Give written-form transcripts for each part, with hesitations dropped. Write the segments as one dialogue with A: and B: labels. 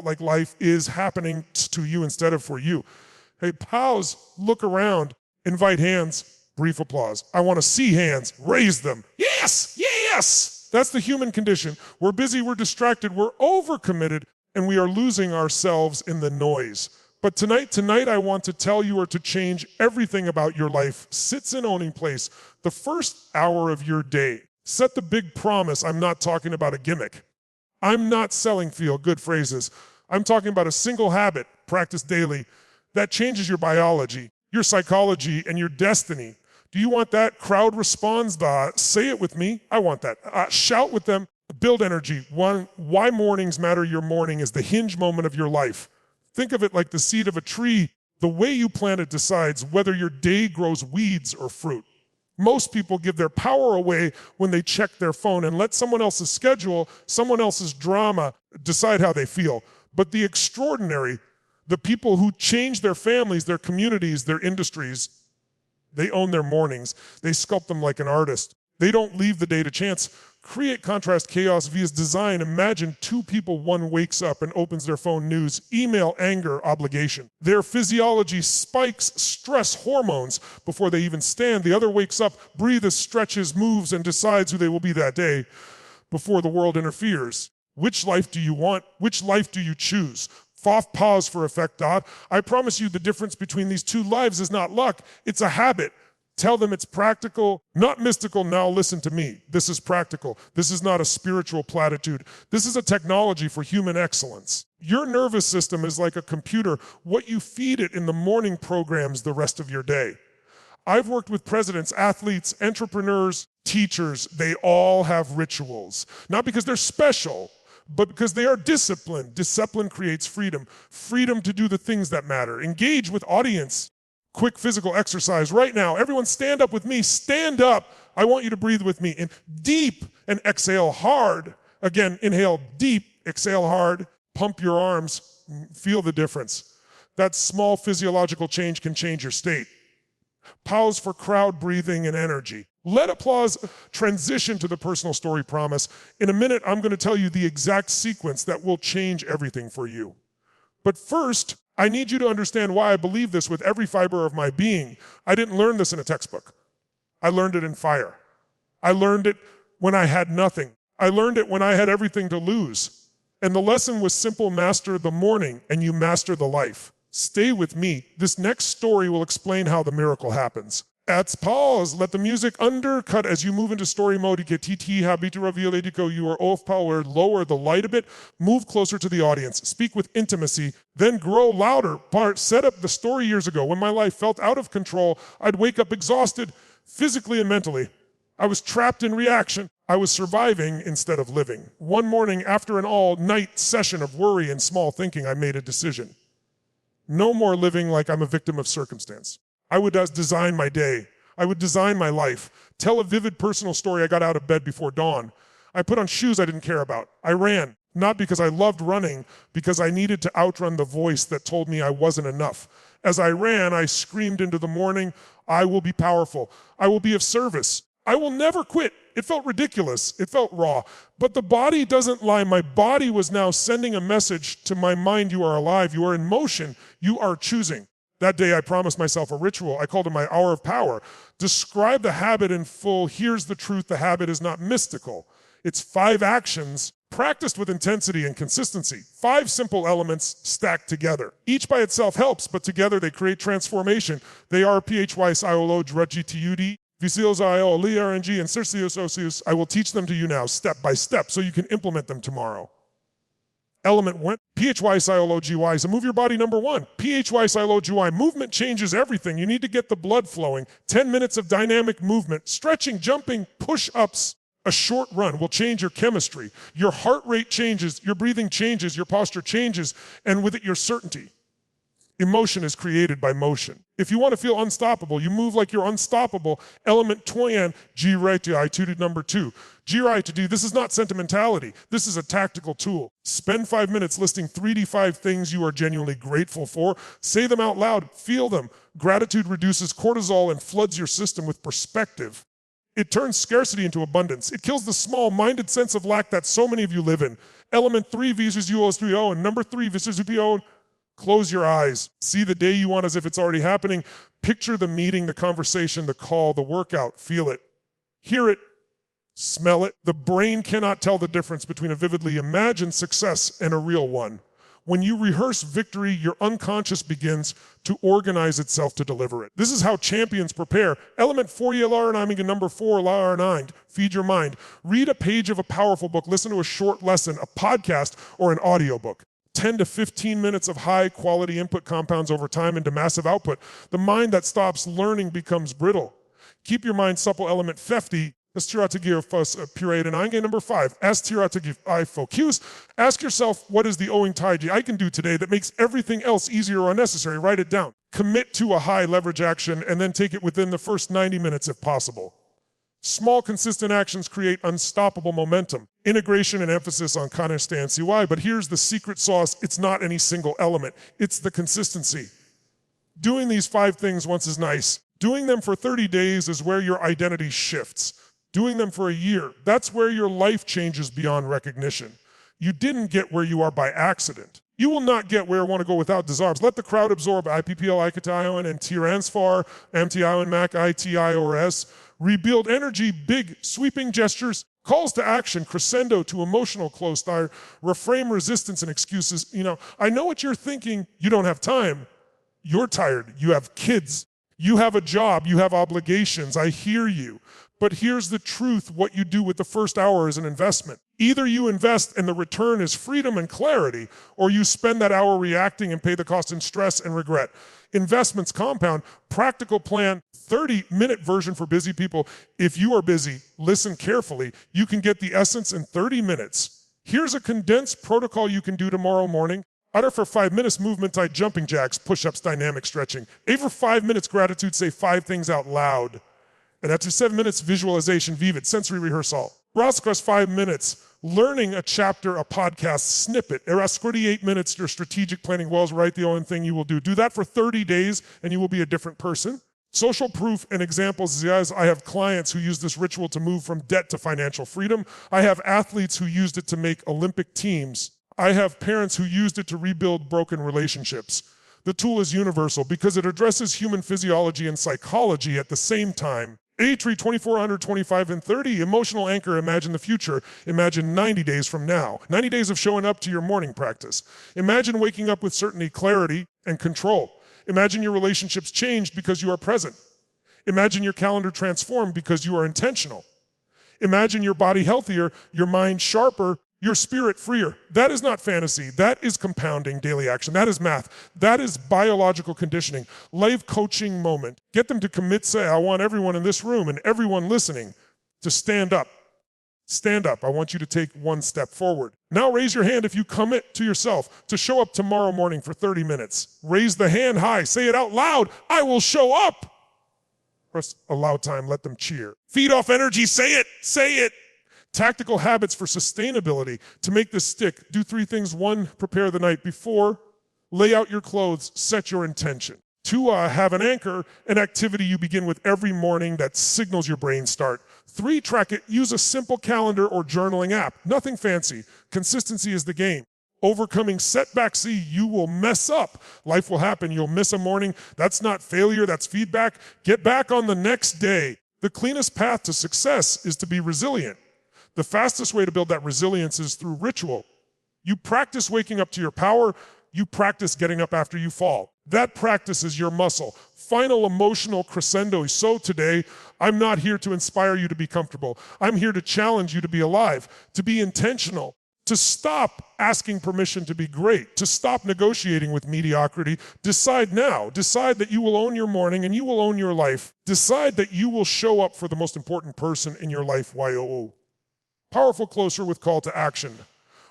A: like life is happening to you instead of for you. Hey, pause, look around, invite hands, brief applause. I want to see hands, raise them. Yes, yes! That's the human condition. We're busy, we're distracted, we're overcommitted, and we are losing ourselves in the noise. But tonight I want to tell you or to change everything about your life. Sits in owning place. The first hour of your day. Set the big promise. I'm not talking about a gimmick. I'm not selling feel-good phrases. I'm talking about a single habit, practice daily, that changes your biology, your psychology, and your destiny. Do you want that? Crowd responds. Say it with me. I want that. Shout with them. Build energy. Why mornings matter. Your morning is the hinge moment of your life. Think of it like the seed of a tree. The way you plant it decides whether your day grows weeds or fruit. Most people give their power away when they check their phone and let someone else's schedule, someone else's drama decide how they feel. But the extraordinary, the people who change their families, their communities, their industries, they own their mornings. They sculpt them like an artist. They don't leave the day to chance. Create contrast chaos via design. Imagine two people, one wakes up and opens their phone news, email, anger, obligation. Their physiology spikes stress hormones before they even stand. The other wakes up, breathes, stretches, moves, and decides who they will be that day before the world interferes. Which life do you want? Which life do you choose? Pause for effect. I promise you the difference between these two lives is not luck, it's a habit. Tell them it's practical, not mystical. Now listen to me. This is practical. This is not a spiritual platitude. This is a technology for human excellence. Your nervous system is like a computer. What you feed it in the morning programs the rest of your day. I've worked with presidents, athletes, entrepreneurs, teachers. They all have rituals. Not because they're special, but because they are disciplined. Discipline creates freedom. Freedom to do the things that matter. Engage with audience. Quick physical exercise right now. Everyone stand up with me. Stand up. I want you to breathe with me. In deep and exhale hard. Again, inhale deep, exhale hard. Pump your arms. Feel the difference. That small physiological change can change your state. Pause for crowd breathing and energy. Let applause transition to the personal story promise. In a minute, I'm going to tell you the exact sequence that will change everything for you. But first, I need you to understand why I believe this with every fiber of my being. I didn't learn this in a textbook. I learned it in fire. I learned it when I had nothing. I learned it when I had everything to lose. And the lesson was simple: master the morning and you master the life. Stay with me. This next story will explain how the miracle happens. Let's pause. Let the music undercut as you move into story mode. You are off power. Lower the light a bit. Move closer to the audience. Speak with intimacy. Then grow louder. Set up the story years ago. When my life felt out of control, I'd wake up exhausted physically and mentally. I was trapped in reaction. I was surviving instead of living. One morning, after an all-night session of worry and small thinking, I made a decision. No more living like I'm a victim of circumstance. I would design my day. I would design my life. Tell a vivid personal story. I got out of bed before dawn. I put on shoes I didn't care about. I ran, not because I loved running, because I needed to outrun the voice that told me I wasn't enough. As I ran, I screamed into the morning, I will be powerful. I will be of service. I will never quit. It felt ridiculous. It felt raw. But the body doesn't lie. My body was now sending a message to my mind. You are alive. You are in motion. You are choosing. That day, I promised myself a ritual. I called it my hour of power. Describe the habit in full. Here's the truth. The habit is not mystical. It's 5 actions practiced with intensity and consistency. 5 simple elements stacked together. Each by itself helps, but together they create transformation. They are PHYSIOLO, DRUGTUD, VCOSIO, LRNG, and CIRCIOS. I will teach them to you now, step by step, so you can implement them tomorrow. Element 1, PHYSIOLO-GY. So move your body, number 1. PHYSIOLO-GY. Movement changes everything. You need to get the blood flowing. 10 minutes of dynamic movement. Stretching, jumping, push-ups. A short run will change your chemistry. Your heart rate changes. Your breathing changes. Your posture changes. And with it, your certainty. Emotion is created by motion. If you want to feel unstoppable, you move like you're unstoppable. Element 20, G-right-to-I-2 number 2. G-right-to-do, this is not sentimentality. This is a tactical tool. Spend 5 minutes listing 3 to 5 things you are genuinely grateful for. Say them out loud. Feel them. Gratitude reduces cortisol and floods your system with perspective. It turns scarcity into abundance. It kills the small-minded sense of lack that so many of you live in. Element 3 visualizo, and number 3 visualizo. Close your eyes. See the day you want as if it's already happening. Picture the meeting, the conversation, the call, the workout. Feel it. Hear it. Smell it. The brain cannot tell the difference between a vividly imagined success and a real one. When you rehearse victory, your unconscious begins to organize itself to deliver it. This is how champions prepare. Element 4, and number 4, feed your mind. Read a page of a powerful book. Listen to a short lesson, a podcast, or an audiobook. 10 to 15 minutes of high quality input compounds over time into massive output. The mind that stops learning becomes brittle. Keep your mind supple. Element 50. Number 5. I focus. Ask yourself, what is the owing tide I can do today that makes everything else easier or unnecessary? Write it down. Commit to a high leverage action and then take it within the first 90 minutes if possible. Small, consistent actions create unstoppable momentum. Integration and emphasis on consistency. Why? But here's the secret sauce. It's not any single element. It's the consistency. Doing these 5 things once is nice. Doing them for 30 days is where your identity shifts. Doing them for a year, that's where your life changes beyond recognition. You didn't get where you are by accident. You will not get where I want to go without desires. Let the crowd absorb IPPL, IKTION, and Transfar, MTION, MAC, ITIORS. Rebuild energy, big, sweeping gestures, calls to action, crescendo to emotional close, reframe resistance and excuses. I know what you're thinking. You don't have time. You're tired. You have kids. You have a job. You have obligations. I hear you. But here's the truth, what you do with the first hour is an investment. Either you invest and the return is freedom and clarity, or you spend that hour reacting and pay the cost in stress and regret. Investments compound. Practical plan, 30-minute version for busy people. If you are busy, listen carefully. You can get the essence in 30 minutes. Here's a condensed protocol you can do tomorrow morning. Utter for 5 minutes, movement type jumping jacks, push-ups, dynamic stretching. For 5 minutes, gratitude, say 5 things out loud. And after 7 minutes, visualization, vivid, sensory rehearsal. Rascross 5 minutes, learning a chapter, a podcast snippet. Eras 48 minutes, your strategic planning wells, write the only thing you will do. Do that for 30 days and you will be a different person. Social proof and examples. I have clients who use this ritual to move from debt to financial freedom. I have athletes who used it to make Olympic teams. I have parents who used it to rebuild broken relationships. The tool is universal because it addresses human physiology and psychology at the same time. A3 2400, 25, and 30. Emotional anchor, imagine the future. Imagine 90 days from now. 90 days of showing up to your morning practice. Imagine waking up with certainty, clarity, and control. Imagine your relationships changed because you are present. Imagine your calendar transformed because you are intentional. Imagine your body healthier, your mind sharper, your spirit freer. That is not fantasy. That is compounding daily action. That is math. That is biological conditioning. Life coaching moment. Get them to commit, say, I want everyone in this room and everyone listening to stand up. Stand up. I want you to take 1 step forward. Now raise your hand if you commit to yourself to show up tomorrow morning for 30 minutes. Raise the hand high. Say it out loud. I will show up. Press allow time. Let them cheer. Feed off energy. Say it. Say it. Tactical habits for sustainability. To make this stick, do 3 things. 1, prepare the night before. Lay out your clothes. Set your intention. 2, have an anchor, an activity you begin with every morning that signals your brain start. 3, track it. Use a simple calendar or journaling app. Nothing fancy. Consistency is the game. Overcoming setbacks. See, you will mess up. Life will happen. You'll miss a morning. That's not failure. That's feedback. Get back on the next day. The cleanest path to success is to be resilient. The fastest way to build that resilience is through ritual. You practice waking up to your power. You practice getting up after you fall. That practice is your muscle. Final emotional crescendo. So today, I'm not here to inspire you to be comfortable. I'm here to challenge you to be alive, to be intentional, to stop asking permission to be great, to stop negotiating with mediocrity. Decide now. Decide that you will own your morning and you will own your life. Decide that you will show up for the most important person in your life, YOO. Powerful closer with call to action.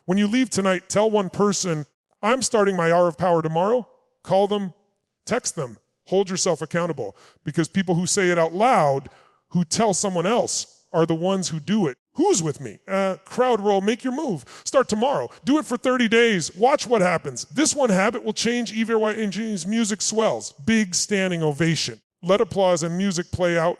A: When you leave tonight, tell one person, I'm starting my hour of power tomorrow. Call them, text them, hold yourself accountable. Because people who say it out loud, who tell someone else, are the ones who do it. Who's with me? Crowd roll, make your move. Start tomorrow. Do it for 30 days. Watch what happens. This one habit will change even while music swells. Big standing ovation. Let applause and music play out.